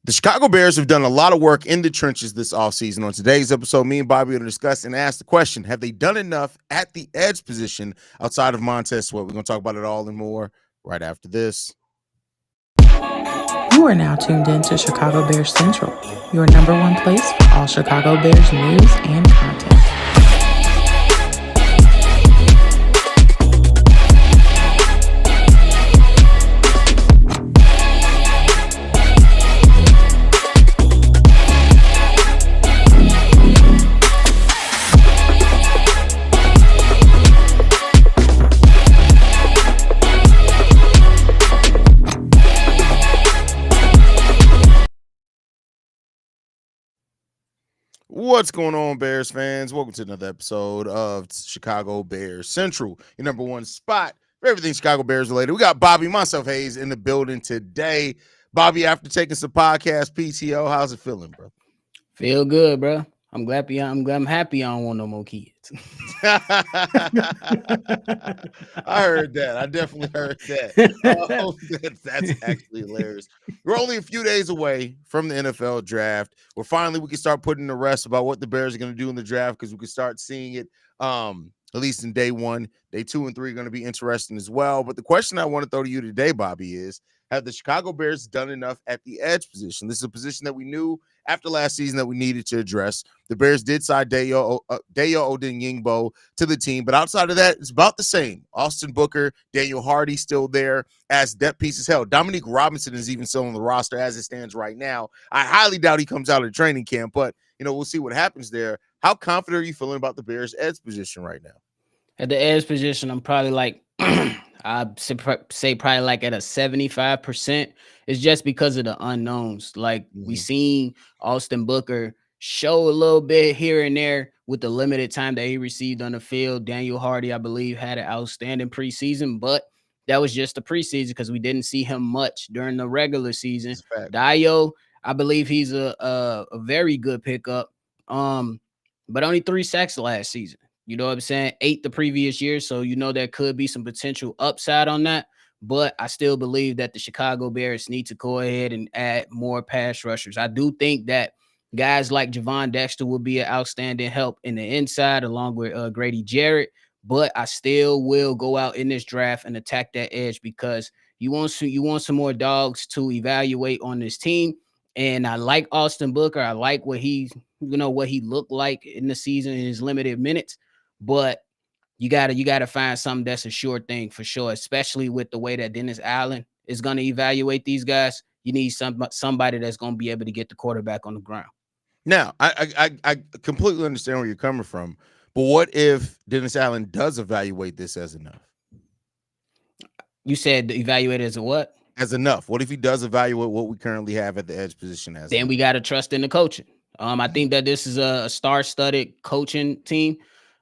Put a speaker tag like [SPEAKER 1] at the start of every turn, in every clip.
[SPEAKER 1] The Chicago Bears have done a lot of work in the trenches this offseason. On today's episode, me and Bobby are going to discuss and ask the question, have they done enough at the edge position outside of Montez? We're going to talk about it all and more right after this.
[SPEAKER 2] You are now tuned in to Chicago Bears Central, your number one place for all Chicago Bears news and content.
[SPEAKER 1] What's going on, Bears fans? Welcome to another episode of Chicago Bears Central, your number one spot for everything Chicago Bears related. We got Bobby, myself, Hayes in the building today. Bobby, after taking some podcast PTO, how's it feeling, bro?
[SPEAKER 3] Feel good, bro. I'm happy I don't want no more kids.
[SPEAKER 1] I heard that. I definitely heard that. That's actually hilarious. We're only a few days away from the NFL draft, where finally we can start putting the rest about what the Bears are going to do in the draft, because we can start seeing it at least in day one. Day 2 and 3 are going to be interesting as well. But the question I want to throw to you today, Bobby, is have the Chicago Bears done enough at the edge position? This is a position that we knew after last season that we needed to address. The Bears did sign Dayo Odeyingbo to the team, but outside of that, it's about the same. Austin Booker, Daniel Hardy still there as depth pieces held. Dominique Robinson is even still on the roster as it stands right now. I highly doubt he comes out of the training camp, but we'll see what happens there. How confident are you feeling about the Bears' edge position right now?
[SPEAKER 3] At the edge position, I'm probably like I'd say probably like at a 75%. It's just because of the unknowns. Like we seen Austin Booker show a little bit here and there with the limited time that he received on the field. Daniel Hardy, I believe, had an outstanding preseason, but that was just the preseason because we didn't see him much during the regular season. Dayo, I believe he's a very good pickup, but only 3 sacks last season. You know what I'm saying? 8 the previous year. So, there could be some potential upside on that. But I still believe that the Chicago Bears need to go ahead and add more pass rushers. I do think that guys like Javon Dexter will be an outstanding help in the inside along with Grady Jarrett. But I still will go out in this draft and attack that edge because you want some more dogs to evaluate on this team. And I like Austin Booker. I like what he looked like in the season in his limited minutes. But you gotta find something that's a sure thing for sure, especially with the way that Dennis Allen is going to evaluate these guys. You need somebody that's going to be able to get the quarterback on the ground.
[SPEAKER 1] Now, I completely understand where you're coming from, but what if Dennis Allen does evaluate this as enough?
[SPEAKER 3] You said evaluate as a what?
[SPEAKER 1] As enough. What if he does evaluate what we currently have at the edge position as?
[SPEAKER 3] Then enough? We got to trust in the coaching. I think that this is a star-studded coaching team.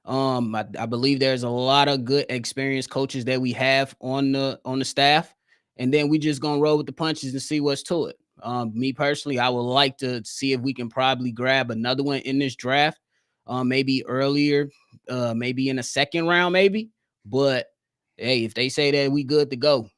[SPEAKER 3] I believe there's a lot of good experienced coaches that we have on the staff, and then we just gonna roll with the punches and see what's to it. Me personally, I would like to see if we can probably grab another one in this draft, maybe earlier, maybe in the second round, maybe. But hey, if they say that we good to go,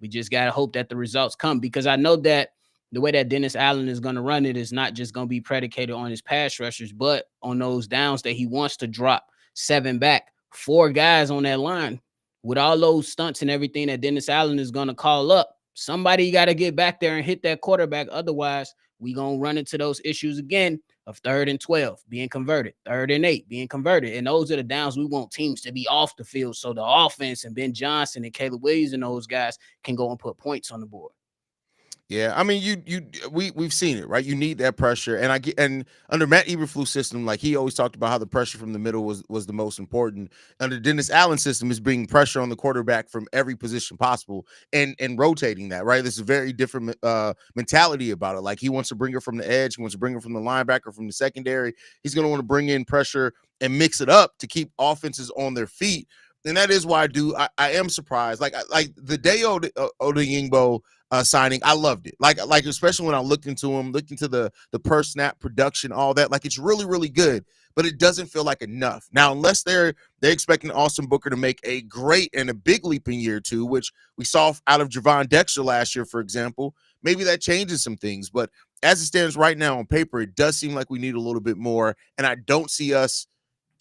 [SPEAKER 3] we just gotta hope that the results come, because I know that the way that Dennis Allen is going to run it is not just going to be predicated on his pass rushers, but on those downs that he wants to drop 7 back, 4 guys on that line. With all those stunts and everything that Dennis Allen is going to call up, somebody got to get back there and hit that quarterback. Otherwise, we going to run into those issues again of 3rd and 12 being converted, 3rd and 8 being converted. And those are the downs we want teams to be off the field so the offense and Ben Johnson and Caleb Williams and those guys can go and put points on the board.
[SPEAKER 1] Yeah, I mean, we've seen it, right? You need that pressure, and under Matt Eberflus system, like he always talked about how the pressure from the middle was the most important. Under Dennis Allen system is bringing pressure on the quarterback from every position possible and rotating that, right? This is a very different mentality about it. Like he wants to bring it from the edge, he wants to bring it from the linebacker, from the secondary. He's going to want to bring in pressure and mix it up to keep offenses on their feet. And that is why I am surprised. Like the Dayo Odeyingbo signing, I loved it. Like especially when I looked into the per snap production, all that. Like it's really, really good, but it doesn't feel like enough. Now, unless they're expecting Austin Booker to make a great and a big leap in year 2, which we saw out of Javon Dexter last year, for example, maybe that changes some things. But as it stands right now on paper, it does seem like we need a little bit more, and I don't see us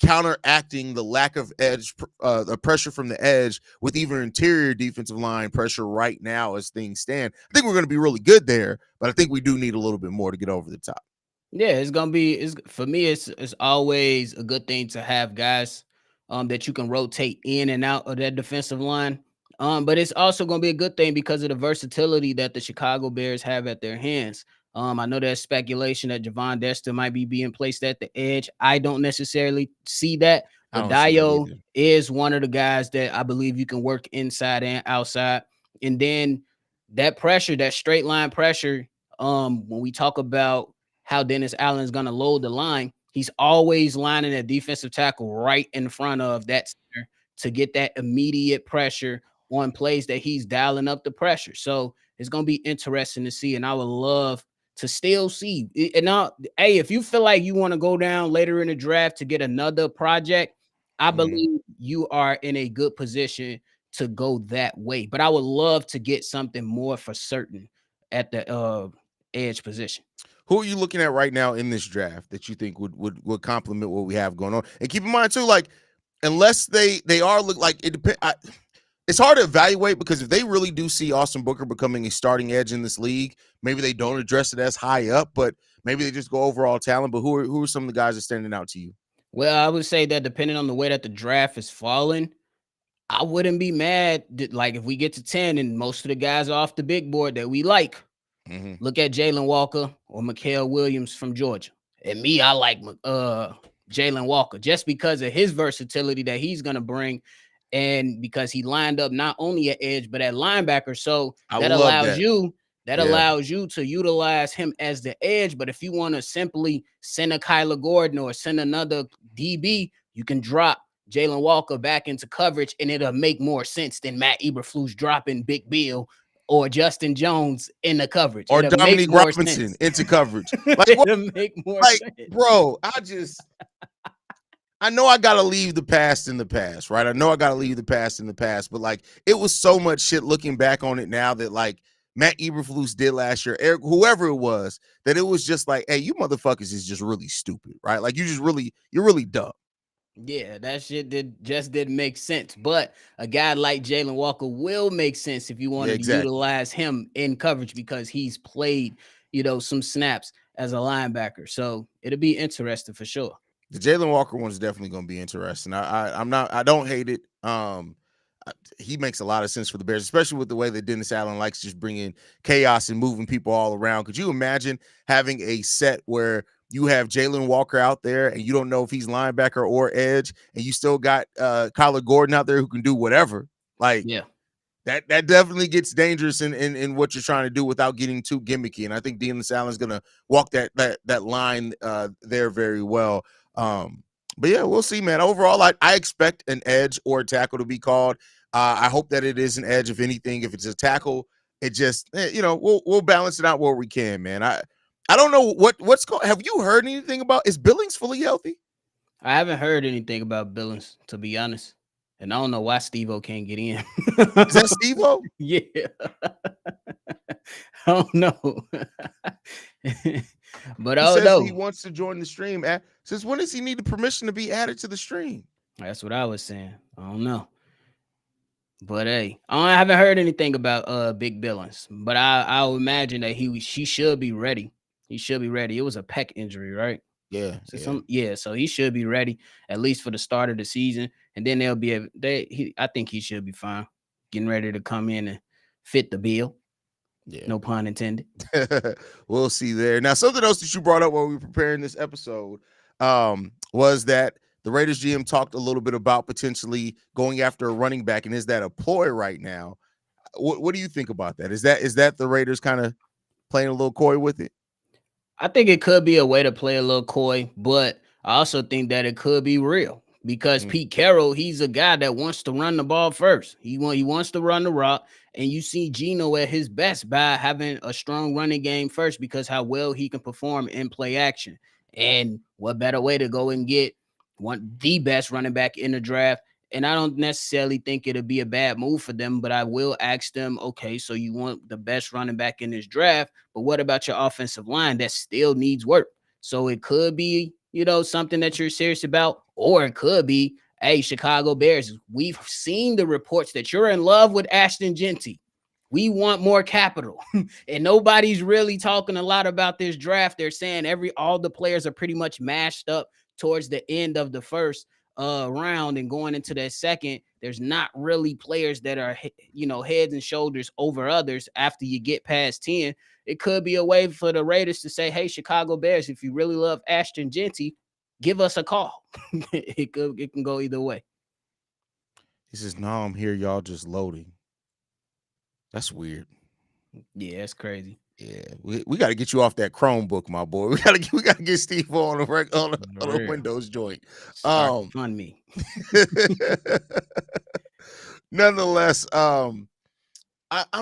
[SPEAKER 1] counteracting the lack of edge, the pressure from the edge with even interior defensive line pressure right now as things stand. I think we're going to be really good there, but I think we do need a little bit more to get over the top.
[SPEAKER 3] Yeah, it's gonna be. It's for me. It's always a good thing to have guys that you can rotate in and out of that defensive line. But it's also gonna be a good thing because of the versatility that the Chicago Bears have at their hands. I know there's speculation that Javon Dexter might be being placed at the edge. I don't necessarily see that,
[SPEAKER 1] I
[SPEAKER 3] but
[SPEAKER 1] don't see that
[SPEAKER 3] Dayo
[SPEAKER 1] either.
[SPEAKER 3] is one of the guys that I believe you can work inside and outside. And then that pressure, that straight line pressure. When we talk about how Dennis Allen is going to load the line, he's always lining a defensive tackle right in front of that center to get that immediate pressure on plays that he's dialing up the pressure. So it's going to be interesting to see. And I would love to still see. And now, hey, if you feel like you want to go down later in the draft to get another project, I believe you are in a good position to go that way. But I would love to get something more for certain at the edge position.
[SPEAKER 1] Who are you looking at right now in this draft that you think would complement what we have going on? And keep in mind too, like unless they are look like it depends. It's hard to evaluate because if they really do see Austin Booker becoming a starting edge in this league, maybe they don't address it as high up, but maybe they just go overall talent. But who are some of the guys that are standing out to you?
[SPEAKER 3] Well, I would say that depending on the way that the draft is falling, I wouldn't be mad like if we get to 10 and most of the guys are off the big board that we like. Look at Jalen Walker or Mikhail Williams from Georgia. And me, I like Jalen Walker just because of his versatility that he's going to bring. And because he lined up not only at edge, but at linebacker. So that allows you to utilize him as the edge. But if you want to simply send a Kyler Gordon or send another DB, you can drop Jalen Walker back into coverage and it'll make more sense than Matt Eberflus dropping Big Bill or Justin Jones in the coverage.
[SPEAKER 1] Or Dominique Robinson into coverage. Like,
[SPEAKER 3] it'll make more sense.
[SPEAKER 1] Bro, I know I got to leave the past in the past, right? I know I got to leave the past in the past, but like it was so much shit looking back on it now that like Matt Eberflus did last year, Eric, whoever it was, that it was just like, hey, you motherfuckers is just really stupid, right? Like you're really dumb.
[SPEAKER 3] Yeah, that shit didn't make sense. But a guy like Jalen Walker will make sense if you wanted to utilize him in coverage because he's played, some snaps as a linebacker. So it'll be interesting for sure.
[SPEAKER 1] The Jalen Walker one is definitely going to be interesting. I don't hate it. He makes a lot of sense for the Bears, especially with the way that Dennis Allen likes just bringing chaos and moving people all around. Could you imagine having a set where you have Jalen Walker out there and you don't know if he's linebacker or edge, and you still got Kyler Gordon out there who can do whatever? Like,
[SPEAKER 3] yeah,
[SPEAKER 1] that definitely gets dangerous in what you're trying to do without getting too gimmicky. And I think Dennis Allen's gonna walk that line there very well. But yeah, we'll see, man. Overall, I expect an edge or a tackle to be called. I hope that it is an edge. If anything, if it's a tackle, it just we'll balance it out where we can, man. I don't know what's going. Have you heard anything about? Is Billings fully healthy?
[SPEAKER 3] I haven't heard anything about Billings, to be honest, and I don't know why Steve-O can't get in.
[SPEAKER 1] Is that Steve-O?
[SPEAKER 3] Yeah, I don't know. But
[SPEAKER 1] he wants to join the stream. Since when does he need the permission to be added to the stream?
[SPEAKER 3] That's what I was saying. I don't know. But hey, I haven't heard anything about Big Billings. But I'll imagine that she should be ready. He should be ready. It was a pec injury, right?
[SPEAKER 1] Yeah.
[SPEAKER 3] So he should be ready at least for the start of the season, and then they'll be I think he should be fine, getting ready to come in and fit the bill. Yeah. No pun intended.
[SPEAKER 1] We'll see there. Now, something else that you brought up while we were preparing this episode was that the Raiders GM talked a little bit about potentially going after a running back, and is that a ploy right now? What do you think about that? Is that the Raiders kind of playing a little coy with it?
[SPEAKER 3] I think it could be a way to play a little coy, but I also think that it could be real because Pete Carroll, he's a guy that wants to run the ball first. He wants to run the rock, and you see Geno at his best by having a strong running game first because how well he can perform in play action. And what better way to go and get the best running back in the draft and I don't necessarily think it'll be a bad move for them, but I will ask them, okay, so you want the best running back in this draft, but what about your offensive line that still needs work? So it could be, something that you're serious about, or it could be, hey, Chicago Bears, we've seen the reports that you're in love with Ashton Jeanty. We want more capital. And nobody's really talking a lot about this draft. They're saying all the players are pretty much mashed up towards the end of the first round and going into that second. There's not really players that are, heads and shoulders over others after you get past 10. It could be a way for the Raiders to say, hey, Chicago Bears, if you really love Ashton Jeanty, give us a call. It can go either way.
[SPEAKER 1] He says, no, I'm here. Y'all just loading. That's weird.
[SPEAKER 3] Yeah, that's crazy.
[SPEAKER 1] Yeah, we got to get you off that Chromebook, my boy. We got to get Steve on a Windows joint.
[SPEAKER 3] Fund me.
[SPEAKER 1] Nonetheless, I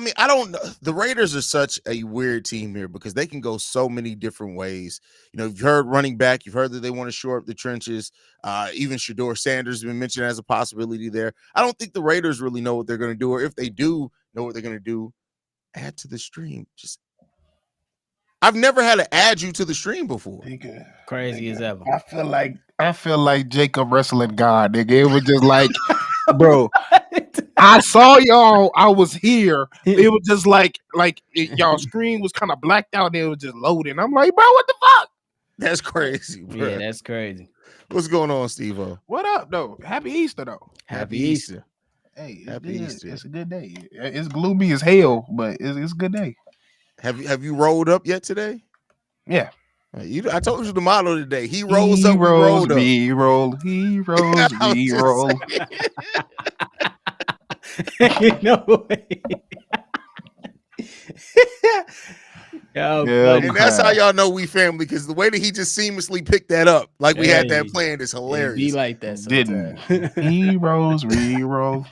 [SPEAKER 1] mean, I don't know. The Raiders are such a weird team here because they can go so many different ways. You've heard running back. You've heard that they want to shore up the trenches. Even Shedeur Sanders has been mentioned as a possibility there. I don't think the Raiders really know what they're going to do, or if they do know what they're going to do, add to the stream. I've never had to add you to the stream before.
[SPEAKER 3] Crazy as ever.
[SPEAKER 4] I feel like Jacob wrestling God, nigga. It was just like, bro, I saw y'all. I was here. It was just like y'all screen was kind of blacked out. And it was just loading. I'm like, bro, what the fuck?
[SPEAKER 1] That's crazy, bro.
[SPEAKER 3] Yeah, that's crazy.
[SPEAKER 1] What's going on, Steve-O?
[SPEAKER 4] What up, though? Happy Easter, though.
[SPEAKER 1] Happy Easter.
[SPEAKER 4] Hey, Happy Easter. It's a good day. It's gloomy as hell, but it's a good day.
[SPEAKER 1] Have you rolled up yet today?
[SPEAKER 4] Yeah.
[SPEAKER 1] I told you the motto today. He rolls up, we rolled up.
[SPEAKER 4] We roll. He rolls, we roll.
[SPEAKER 3] No way.
[SPEAKER 1] And that's how y'all know we family, because the way that he just seamlessly picked that up, like we had that planned, is hilarious.
[SPEAKER 3] Be like that
[SPEAKER 4] sometimes. Didn't. Heroes, we roll.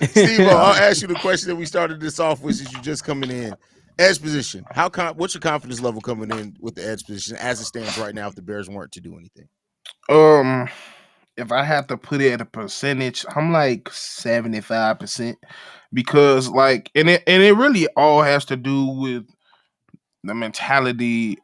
[SPEAKER 1] Steve, I'll ask you the question that we started this off with, since you just coming in. Edge position. What's your confidence level coming in with the edge position as it stands right now if the Bears weren't to do anything?
[SPEAKER 4] If I have to put it at a percentage, I'm like 75%, because like, and it really all has to do with the mentality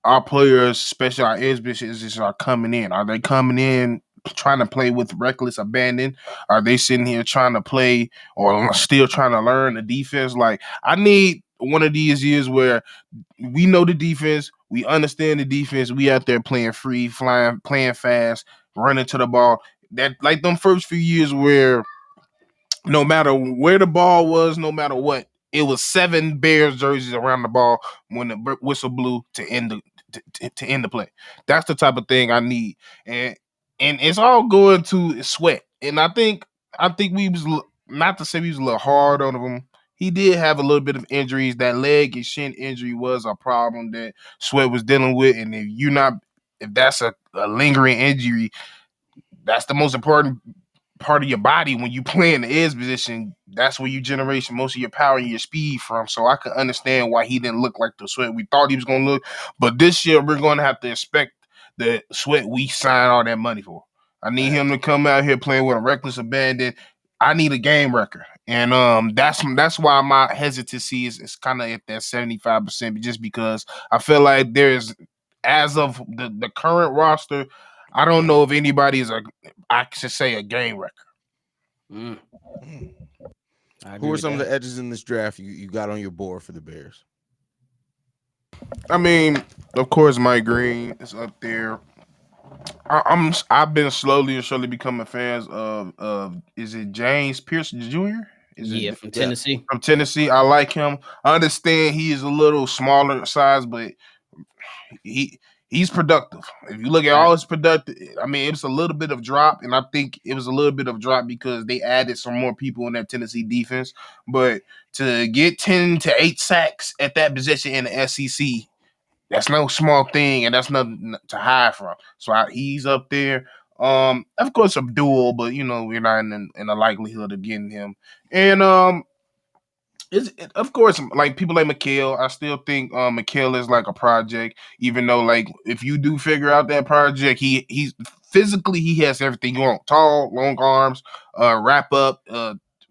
[SPEAKER 4] our players, especially our edge positions, are coming in. Are they coming in trying to play with reckless abandon? Are they sitting here trying to play or still trying to learn the defense? Like, I need one of these years where we know the defense, we understand the defense, we out there playing free, flying, playing fast, running to the ball. That, like them first few years where no matter where the ball was, no matter what, it was 7 Bears jerseys around the ball when the whistle blew to end the play. That's the type of thing I need, and it's all going to Sweat. And I think we was, not to say we was a little hard on him. He did have a little bit of injuries. That leg and shin injury was a problem that Sweat was dealing with, and if that's a lingering injury, that's the most important part of your body when you play in the edge position. That's where you generate most of your power and your speed from. So I could understand why he didn't look like the Sweat we thought he was going to look. But this year we're going to have to expect the Sweat we signed all that money for. I need him to come out here playing with a reckless abandon. I need a game record. And that's why my hesitancy is kind of at that 75%, just because I feel like there's, as of the current roster, I don't know if anybody is I should say a game record.
[SPEAKER 1] Who are some of the edges in this draft you got on your board for the Bears?
[SPEAKER 4] I mean, of course, Mike Green is up there. I've been slowly and surely becoming fans of is it James Pierce Jr.?
[SPEAKER 3] From Tennessee.
[SPEAKER 4] Yeah, from Tennessee. I like him. I understand he is a little smaller size, but he's productive. If you look at all his productive, I mean, it's a little bit of drop, and I think it was a little bit of drop because they added some more people in that Tennessee defense. But to get 10 to 8 sacks at that position in the SEC, that's no small thing, and that's nothing to hide from. So he's up there. Of course, Abdul, but we're not in the likelihood of getting him. And of course, like people like Mikhail, I still think Mikhail is like a project, even though, like, if you do figure out that project, he's physically, he has everything you want: tall, long arms, wrap up,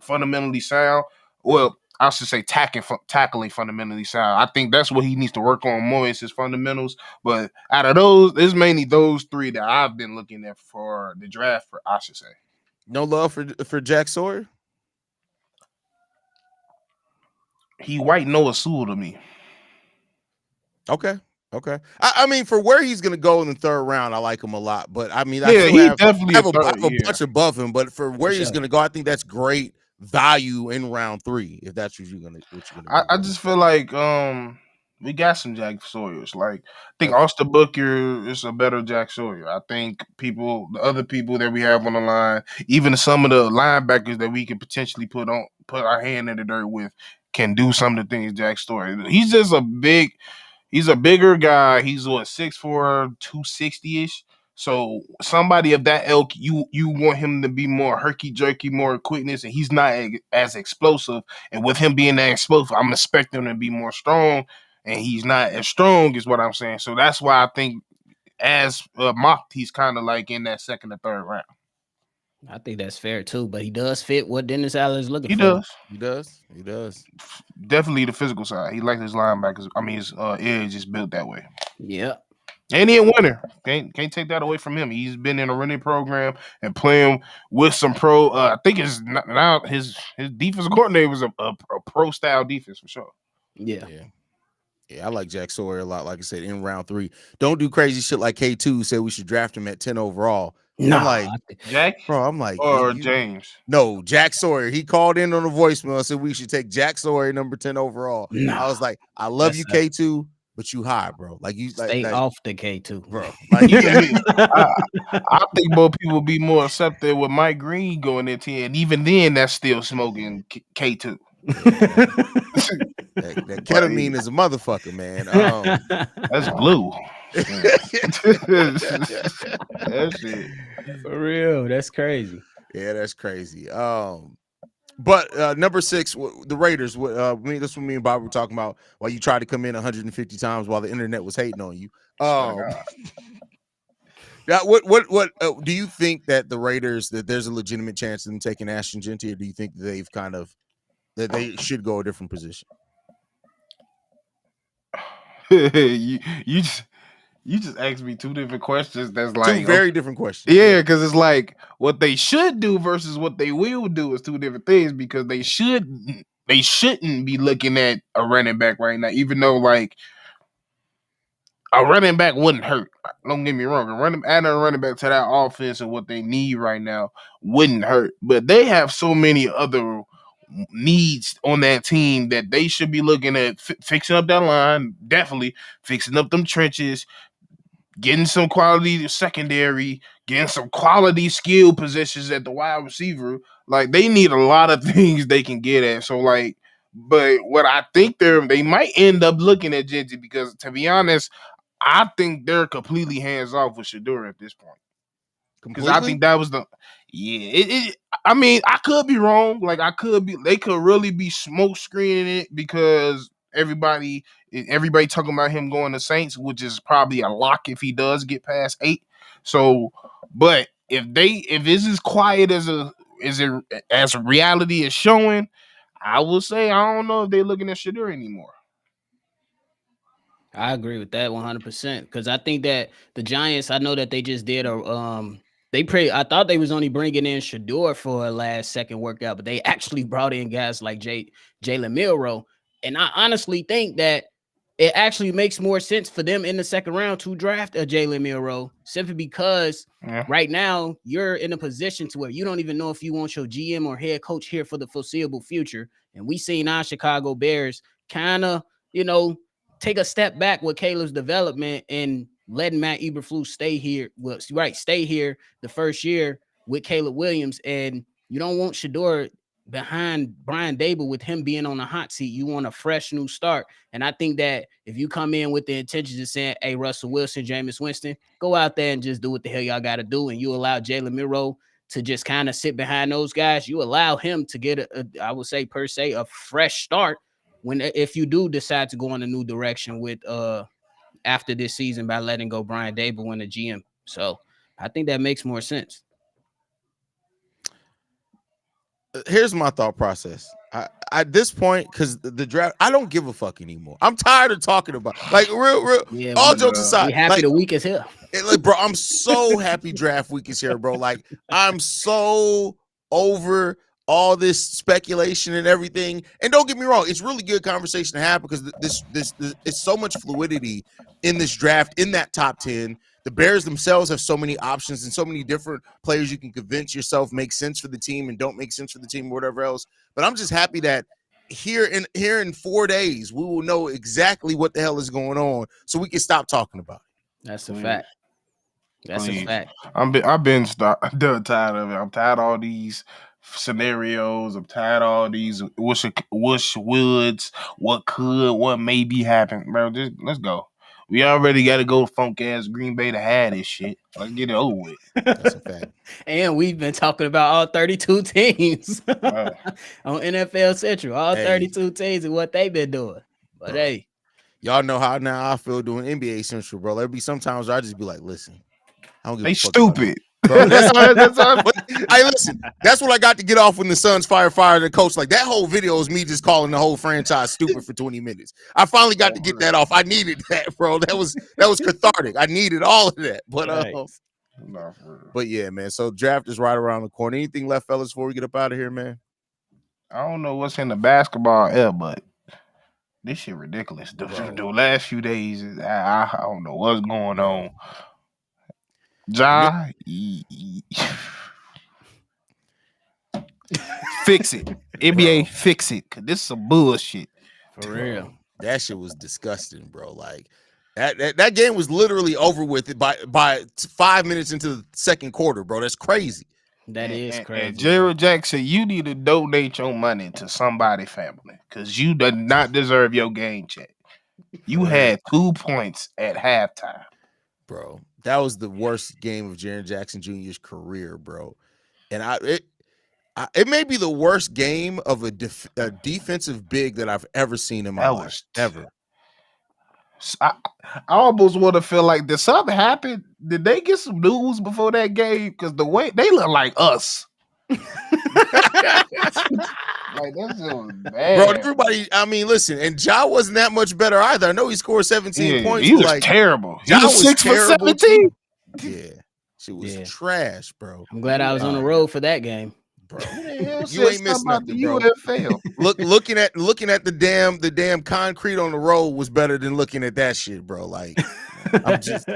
[SPEAKER 4] fundamentally sound. Well, I should say tackling fundamentally sound. I think that's what he needs to work on more is his fundamentals. But out of those, it's mainly those three that I've been looking at for the draft. I should say.
[SPEAKER 1] No love for Jack Sawyer.
[SPEAKER 4] He white Noah Sewell to me.
[SPEAKER 1] Okay. I mean, for where he's gonna go in the third round, I like him a lot. But I mean, I
[SPEAKER 4] definitely
[SPEAKER 1] I have a bunch above him. But for where he's gonna go, I think that's great value in round 3. If that's what you're gonna
[SPEAKER 4] I just feel like we got some Jack Sawyers. Like I think Austin Booker is a better Jack Sawyer. I think the other people that we have on the line, even some of the linebackers that we could potentially put our hand in the dirt with, can do some of the things Jack Sawyer. He's just he's a bigger guy. He's 6'4", 260-ish. So somebody of that ilk, you want him to be more herky jerky, more quickness, and he's not as explosive. And with him being that explosive, I'm expecting him to be more strong, and he's not as strong, is what I'm saying. So that's why I think as mocked, he's kind of like in that second or third round.
[SPEAKER 3] I think that's fair too, but he does fit what Dennis Allen is looking
[SPEAKER 4] for.
[SPEAKER 1] He does.
[SPEAKER 4] Definitely the physical side. He likes his linebackers. I mean, his edge is built that way.
[SPEAKER 3] Yeah.
[SPEAKER 4] And he a winner. Can't take that away from him. He's been in a running program and playing with some pro. I think his defensive coordinator was a pro style defense for sure.
[SPEAKER 1] Yeah, I like Jack Sawyer a lot. Like I said, in round 3, don't do crazy shit like K2 said we should draft him at 10 overall.
[SPEAKER 3] No,
[SPEAKER 1] I'm like
[SPEAKER 4] Jack,
[SPEAKER 1] bro. I'm like
[SPEAKER 4] James.
[SPEAKER 1] No, Jack Sawyer. He called in on a voicemail and said we should take Jack Sawyer number 10 overall.
[SPEAKER 3] No,
[SPEAKER 1] I was like, I love you, K2. But you high, bro. Like you
[SPEAKER 3] stay off the K2,
[SPEAKER 1] bro. Like
[SPEAKER 4] I think more people be more accepted with Mike Green going into it, and even then, that's still smoking K2.
[SPEAKER 1] That ketamine is a motherfucker, man.
[SPEAKER 4] That's blue.
[SPEAKER 3] That shit. For real, that's crazy.
[SPEAKER 1] Yeah, that's crazy. But number 6, the Raiders. That's what me and Bob were talking about. While you tried to come in 150 times while the internet was hating on you. Yeah, what do you think that the Raiders, that there's a legitimate chance of them taking Ashton Jeanty, or do you think they've that they should go a different position?
[SPEAKER 4] You just asked me 2 different questions. That's like
[SPEAKER 1] 2 very different questions.
[SPEAKER 4] Yeah, because it's like what they should do versus what they will do is 2 different things. Because they shouldn't be looking at a running back right now, even though like a running back wouldn't hurt. Don't get me wrong. Adding a running back to that offense and what they need right now wouldn't hurt. But they have so many other needs on that team that they should be looking at fixing up that line, definitely fixing up them trenches, getting some quality secondary, getting some quality skill positions at the wide receiver. Like they need a lot of things they can get at. So like, but what I think they might end up looking at Jeanty, because to be honest, I think they're completely hands off with Shedeur at this point. Because I think that was I mean, I could be wrong. Like they could really be smoke screening it because everybody talking about him going to Saints, which is probably a lock if he does get past 8. So, but if it's as quiet as reality is showing, I will say I don't know if they're looking at Shedeur anymore.
[SPEAKER 3] I agree with that 100% because I think that the Giants, I know that they just did I thought they was only bringing in Shedeur for a last second workout, but they actually brought in guys like Jalen Milroe. And I honestly think that it actually makes more sense for them in the second round to draft a Jalen Milroe, simply because right now you're in a position to where you don't even know if you want your GM or head coach here for the foreseeable future. And we seen our Chicago Bears kind of, take a step back with Caleb's development and letting Matt Eberflus stay here the first year with Caleb Williams. And you don't want Shedeur behind Brian Daboll with him being on the hot seat. You want a fresh new start. And I think that if you come in with the intentions of saying, hey, Russell Wilson, Jameis Winston, go out there and just do what the hell y'all got to do. And you allow Jalen Milroe to just kind of sit behind those guys. You allow him to get I would say per se, a fresh start if you do decide to go in a new direction with after this season by letting go Brian Daboll and the GM. So I think that makes more sense.
[SPEAKER 1] Here's my thought process. At this point, because the draft, I don't give a fuck anymore. I'm tired of talking about like real.
[SPEAKER 3] Yeah,
[SPEAKER 1] All jokes aside,
[SPEAKER 3] we happy
[SPEAKER 1] like,
[SPEAKER 3] the week is here.
[SPEAKER 1] like, bro, I'm so happy draft week is here, bro. Like, I'm so over all this speculation and everything. And don't get me wrong, it's really good conversation to have because this it's so much fluidity in this draft, in that top 10. The Bears themselves have so many options and so many different players you can convince yourself make sense for the team and don't make sense for the team or whatever else. But I'm just happy that here in 4 days, we will know exactly what the hell is going on so we can stop talking about it.
[SPEAKER 3] That's a fact. That's a fact.
[SPEAKER 4] I've been tired of it. I'm tired of all these scenarios. I'm tired of all these wish woulds, what could, what maybe happen, bro. Just let's go. We already got to go to funk ass Green Bay to have this shit. Let's get it over with.
[SPEAKER 1] That's a fact.
[SPEAKER 3] And we've been talking about all 32 teams on NFL Central. All 32 teams and what they've been doing. But hey,
[SPEAKER 1] y'all know how now I feel doing NBA Central, bro. There'll be sometimes I just be like, listen, I don't give
[SPEAKER 4] they
[SPEAKER 1] a fuck
[SPEAKER 4] stupid.
[SPEAKER 1] Bro, that's I listen. That's what I got to get off when the Suns fired the coach. Like that whole video is me just calling the whole franchise stupid for 20 minutes. I finally got to get that off. I needed that, bro. That was cathartic. I needed all of that. But yeah, man. So draft is right around the corner. Anything left, fellas, before we get up out of here, man?
[SPEAKER 4] I don't know what's in the basketball air, but this shit ridiculous. The last few days, I don't know what's going on. Ja, fix it. NBA, fix it. Cause this is some bullshit.
[SPEAKER 3] For real.
[SPEAKER 1] That shit was disgusting, bro. Like that game was literally over with by 5 minutes into the second quarter, bro. That's crazy.
[SPEAKER 3] That is crazy.
[SPEAKER 4] And Gerald Jackson, you need to donate your money to somebody's family because you do not deserve your game check. You had 2 points at halftime.
[SPEAKER 1] Bro, that was the worst game of Jaren Jackson Jr.'s career, bro. And it may be the worst game of a defensive big that I've ever seen in my life. Ever.
[SPEAKER 4] I almost want to feel like, did something happen? Did they get some news before that game? Because the way they look like us. Like that's so bad.
[SPEAKER 1] Bro, everybody, I mean, listen, and Ja wasn't that much better either. I know he scored 17 points.
[SPEAKER 4] He was terrible.
[SPEAKER 1] Ja was
[SPEAKER 4] 6 for 17.
[SPEAKER 1] Yeah. She was trash, bro.
[SPEAKER 3] I'm glad I was on the road for that game.
[SPEAKER 1] Bro, you ain't missing nothing, bro.
[SPEAKER 4] UFL.
[SPEAKER 1] looking at the damn concrete on the road was better than looking at that shit, bro. Like, I'm just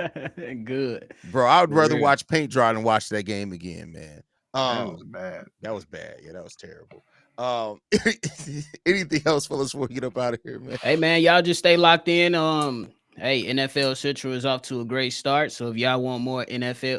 [SPEAKER 3] good,
[SPEAKER 1] bro. I would rather watch paint dry than watch that game again, man.
[SPEAKER 4] That was bad.
[SPEAKER 1] That was bad. Yeah, that was terrible. Anything else, fellas, before we get up out of here, man?
[SPEAKER 3] Hey, man, y'all just stay locked in. Hey, NFL Central is off to a great start. So if y'all want more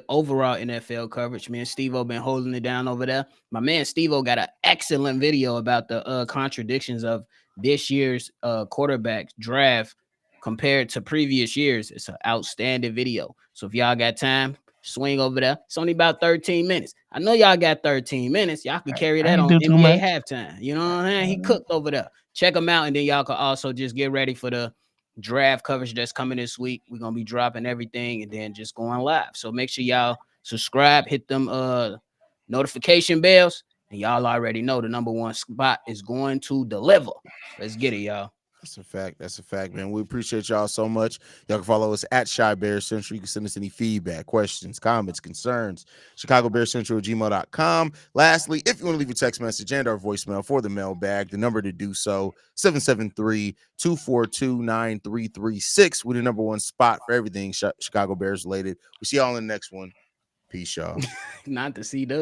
[SPEAKER 3] overall NFL coverage, man, Steve-O been holding it down over there. My man Steve-O got an excellent video about the contradictions of this year's quarterback draft compared to previous years. It's an outstanding video. So if y'all got time, swing over there. It's only about 13 minutes. I know y'all got 13 minutes. Y'all can carry that on NBA halftime. You know what I'm saying? He cooked over there. Check him out, and then y'all can also just get ready for the draft coverage that's coming this week. We're gonna be dropping everything and then just going live. So make sure y'all subscribe, hit them notification bells, and y'all already know the number one spot is going to deliver. Let's get it, y'all.
[SPEAKER 1] That's a fact. That's a fact, man. We appreciate y'all so much. Y'all can follow us at Shy Bear Central. You can send us any feedback, questions, comments, concerns. ChicagoBearCentral@gmail.com. Lastly, if you want to leave a text message and our voicemail for the mailbag, the number to do so, 773-242-9336. We're the number one spot for everything Chicago Bears related. We'll see y'all in the next one. Peace, y'all.
[SPEAKER 3] Not to see the